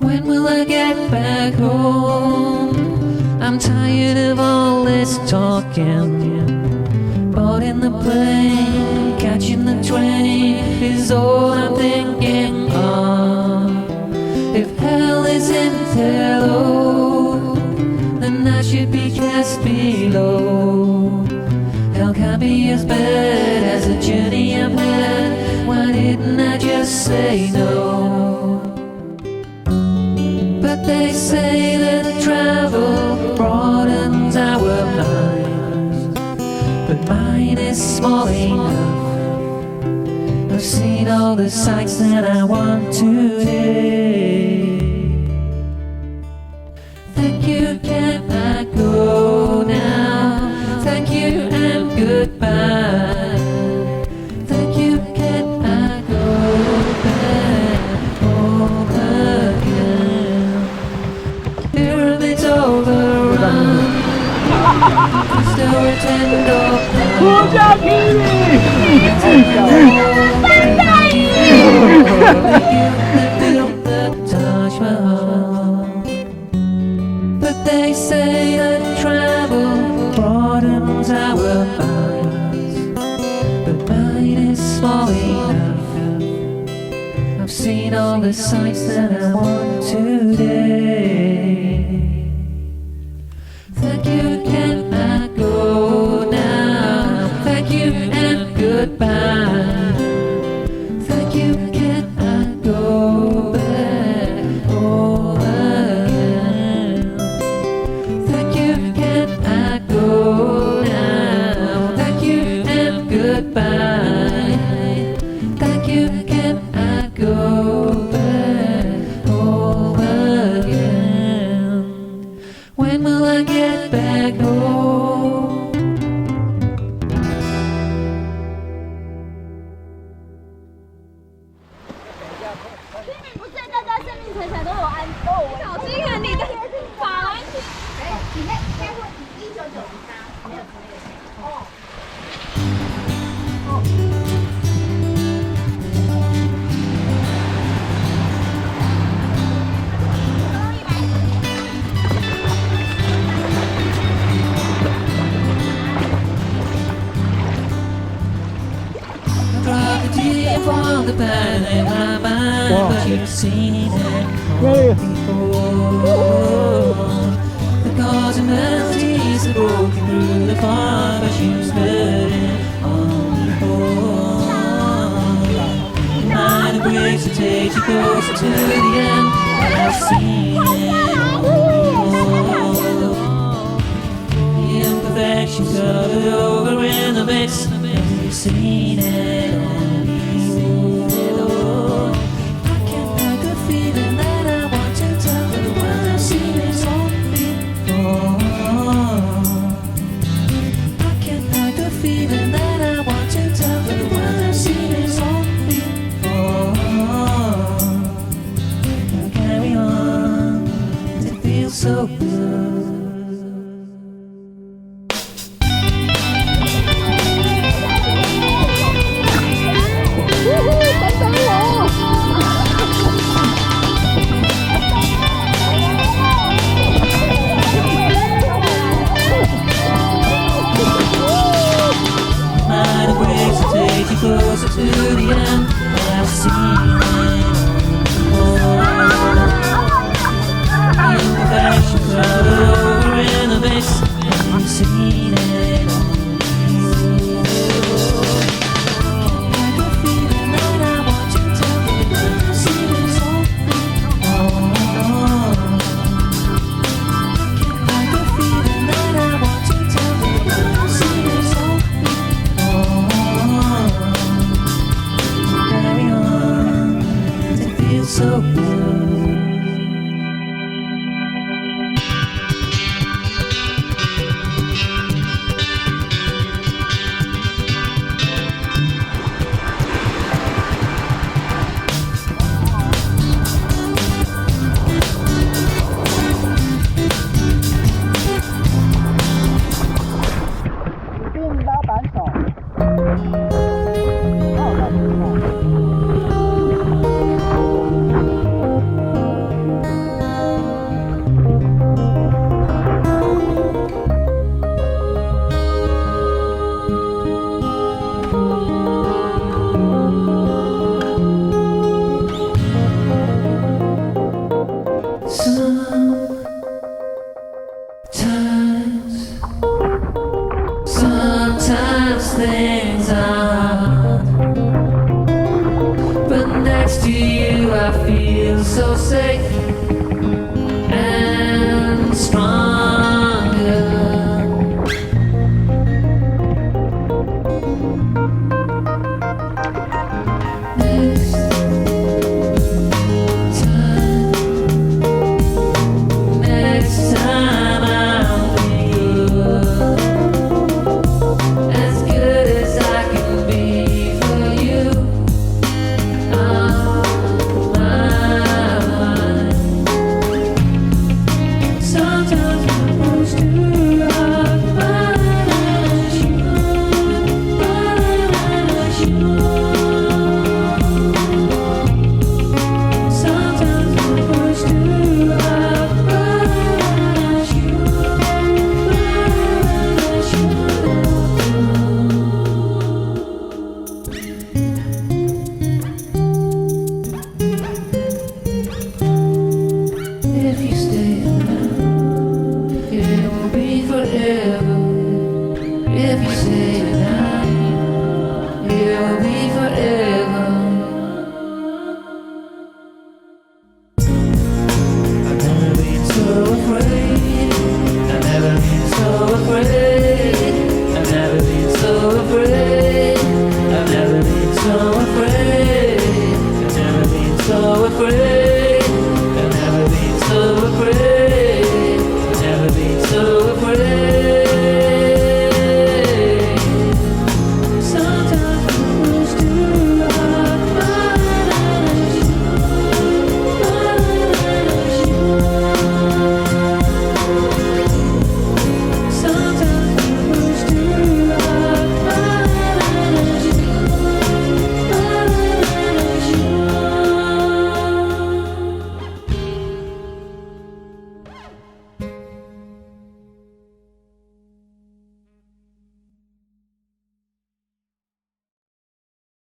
When will I get back home? I'm tired of all this talking. Boarding the plane, catching the train is all I'm thinking of. If hell isn't hello, then I should be cast below. Hell can't be as bad as the journey I've had. Why didn't I just say no? But they say that travel broadens our minds, but mine is small enough. I've seen all the sights that I want today. Thank you, can I go now? Thank you and goodbye. Thank you, can I go back home again? Pyramids overrun, still attend all But they say that travel broadens our minds, but mine is small enough. I've seen all the sights that I want today. Thank you, can I go now? Thank you and goodbye. Thank you, can I go back home again? Thank you, can I go now? Thank you and goodbye. Thank you, can I go back home again? When will I get back home? 不是大家生命财产都有安都有危险。小心啊，你的法兰西。你那应该会1993没有之类的。哦。From the path in my mind, but you've seen it all before. The cause of melodies are broken through the fog, but you've heard it all before. Mind the breaks that take you closer to the end, I've seen it all before. The imperfections covered over in the mist, you've seen it all. So good. 'Cause Sometimes things are hard, but next to you I feel so safe and stronger. Next time I'll be good, as good as I can be for you. Oh, my. Sometimes I'm supposed to rock, but I'm not sure, but I'm not sure. Sometimes I'm supposed to rock, but I'm not sure, but I'm not sure. If you stay around, it will be forever. If you stay tonight, it will be forever. I've never been so afraid. I've never been so afraid. I've never been so afraid. I've never been so afraid. I've never been so afraid. I've never been so afraid.